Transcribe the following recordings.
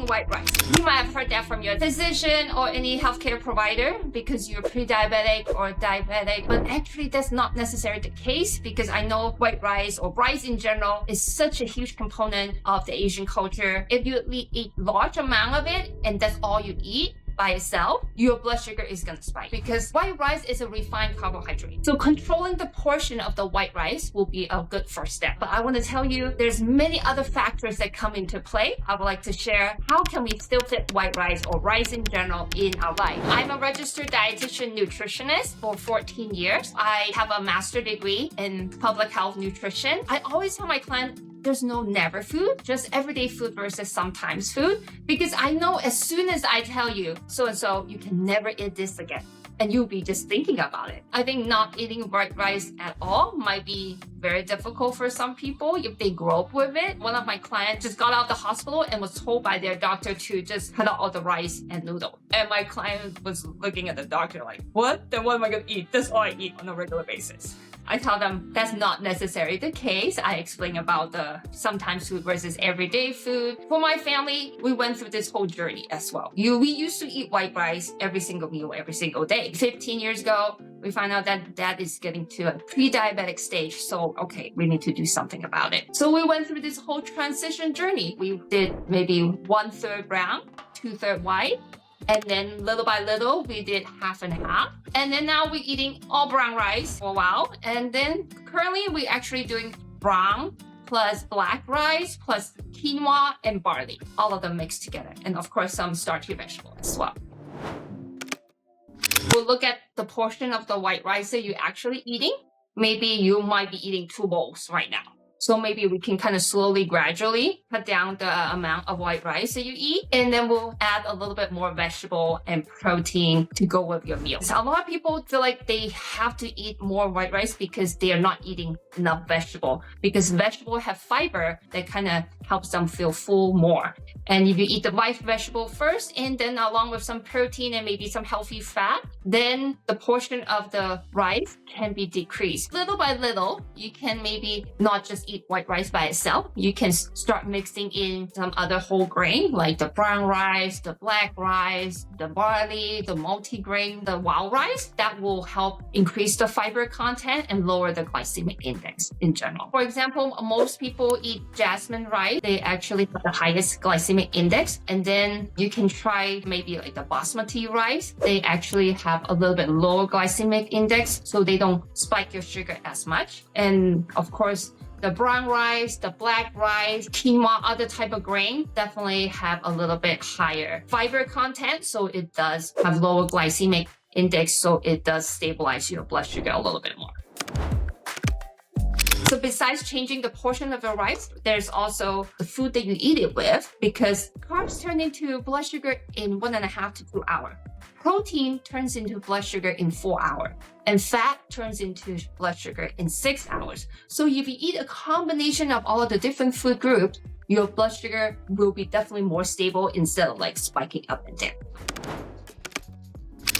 eating white rice. You might have heard that from your physician or any healthcare provider because you're pre-diabetic or diabetic, but actually that's not necessarily the case because I know white rice or rice in general is such a huge component of the Asian culture. If you eat large amount of it and that's all you eat by itself, your blood sugar is gonna spike because white rice is a refined carbohydrate. So controlling the portion of the white rice will be a good first step. But I want to tell you, there's many other factors that come into play. I would like to share how can we still fit white rice or rice in general in our life. I'm a registered dietitian nutritionist for 14 years. I have a master's degree in public health nutrition. I always tell my clients, there's no never food, just everyday food versus sometimes food. Because I know as soon as I tell you, so-and-so, you can never eat this again. And you'll be just thinking about it. I think not eating white rice at all might be very difficult for some people if they grow up with it. One of my clients just got out of the hospital and was told by their doctor to just cut out all the rice and noodle. And my client was looking at the doctor like, what? Then what am I gonna eat? That's all I eat on a regular basis. I tell them that's not necessarily the case. I explain about the sometimes food versus everyday food. For my family, we went through this whole journey as well. We used to eat white rice every single meal, every single day. 15 years ago, we found out that that is getting to a pre-diabetic stage. So, okay, we need to do something about it. So we went through this whole transition journey. We did maybe 1/3 brown, 2/3 white. And then little by little, we did half and half. And then now we're eating all brown rice for a while. And then currently we're actually doing brown plus black rice plus quinoa and barley, all of them mixed together. And of course, some starchy vegetables as well. We'll look at the portion of the white rice that you're actually eating. Maybe you might be eating 2 bowls right now. So maybe we can kind of slowly, gradually cut down the amount of white rice that you eat. And then we'll add a little bit more vegetable and protein to go with your meal. So a lot of people feel like they have to eat more white rice because they are not eating enough vegetable. Because vegetable have fiber that kind of helps them feel full more. And if you eat the white vegetable first, and then along with some protein and maybe some healthy fat, then the portion of the rice can be decreased. Little by little, you can maybe not just eat white rice by itself. You can start mixing in some other whole grain, like the brown rice, the black rice, the barley, the multigrain, the wild rice. That will help increase the fiber content and lower the glycemic index in general. For example, most people eat jasmine rice. They actually have the highest glycemic index. And then you can try maybe like the basmati rice. They actually have a little bit lower glycemic index, so they don't spike your sugar as much. And of course, the brown rice, the black rice, quinoa, other type of grain definitely have a little bit higher fiber content. So it does have lower glycemic index. So it does stabilize your blood sugar a little bit more. So besides changing the portion of your rice, there's also the food that you eat it with, because carbs turn into blood sugar in 1.5 to 2 hours. Protein turns into blood sugar in 4 hours, and fat turns into blood sugar in 6 hours. So if you eat a combination of all of the different food groups, your blood sugar will be definitely more stable instead of like spiking up and down.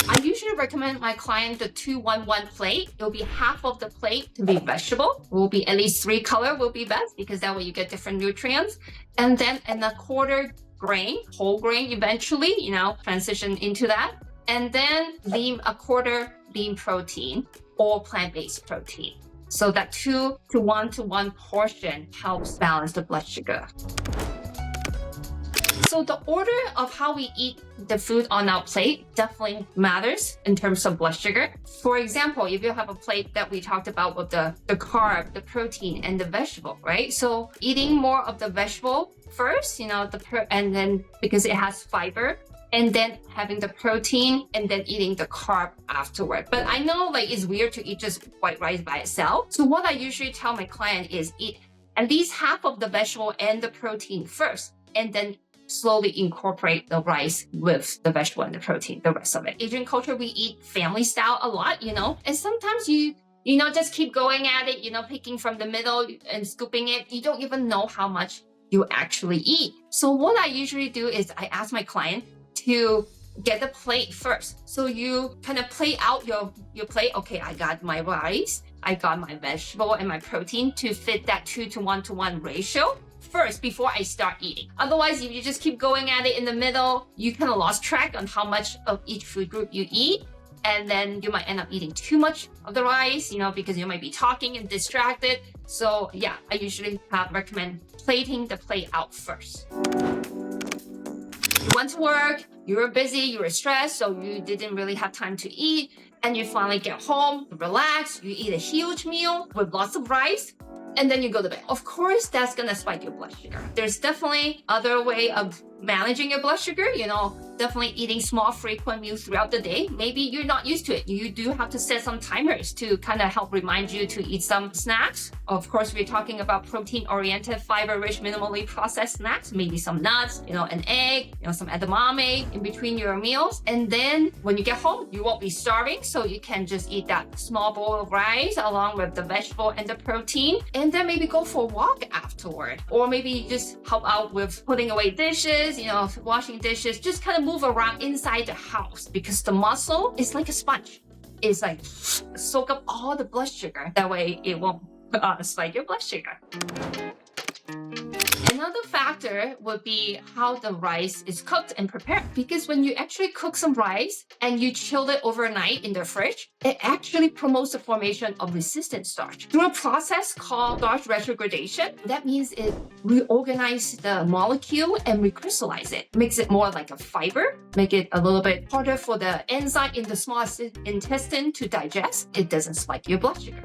I usually recommend my client the 2-1-1 plate. It'll be half of the plate to be vegetable. It will be at least 3 color will be best, because that way you get different nutrients. And then in a quarter grain, whole grain eventually, transition into that. And then a quarter lean protein or plant-based protein. So that 2 to 1 portion helps balance the blood sugar. So the order of how we eat the food on our plate definitely matters in terms of blood sugar. For example, if you have a plate that we talked about with the carb, the protein, and the vegetable, right? So eating more of the vegetable first, and then because it has fiber, and then having the protein, and then eating the carb afterward. But I know it's weird to eat just white rice by itself. So what I usually tell my client is eat at least half of the vegetable and the protein first, and then slowly incorporate the rice with the vegetable and the protein, the rest of it. Asian culture, we eat family style a lot, and sometimes you just keep going at it, picking from the middle and scooping it. You don't even know how much you actually eat. So what I usually do is I ask my client to get the plate first. So you kind of plate out your plate. Okay, I got my rice, I got my vegetable and my protein to fit that 2 to 1 ratio. first before I start eating. Otherwise, if you just keep going at it in the middle, you kind of lost track on how much of each food group you eat. And then you might end up eating too much of the rice, because you might be talking and distracted. So yeah, I usually recommend plating the plate out first. You went to work, you were busy, you were stressed, so you didn't really have time to eat. And you finally get home, relax, you eat a huge meal with lots of rice, and then you go to bed. Of course, that's gonna spike your blood sugar. There's definitely other way of managing your blood sugar, definitely eating small frequent meals throughout the day. Maybe you're not used to it. You do have to set some timers to kind of help remind you to eat some snacks. Of course, we're talking about protein-oriented, fiber-rich, minimally processed snacks, maybe some nuts, an egg, some edamame in between your meals. And then when you get home, you won't be starving, so you can just eat that small bowl of rice along with the vegetable and the protein, and then maybe go for a walk afterward. Or maybe you just help out with putting away dishes, washing dishes, just kind of move around inside the house, because the muscle is like a sponge. It's like soak up all the blood sugar. That way it won't spike your blood sugar. Another factor would be how the rice is cooked and prepared. Because when you actually cook some rice and you chill it overnight in the fridge, it actually promotes the formation of resistant starch through a process called starch retrogradation. That means it reorganizes the molecule and recrystallize it. Makes it more like a fiber, make it a little bit harder for the enzyme in the small intestine to digest. It doesn't spike your blood sugar.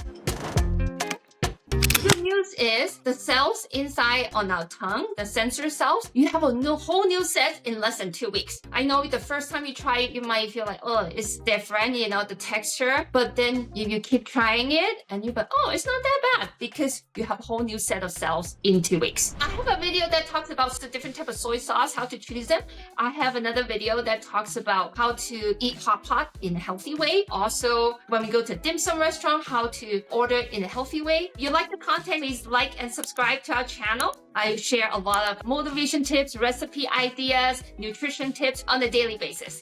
Good news is the cells inside on our tongue, the sensor cells, you have a whole new set in less than 2 weeks. I know the first time you try it, you might feel like, oh, it's different, the texture. But then if you keep trying it and you're like, oh, it's not that bad, because you have a whole new set of cells in 2 weeks. I have a video that talks about the different type of soy sauce, how to choose them. I have another video that talks about how to eat hot pot in a healthy way. Also, when we go to a dim sum restaurant, how to order in a healthy way. If you like the content, please like and subscribe to our channel. I share a lot of motivation tips, recipe ideas, nutrition tips on a daily basis.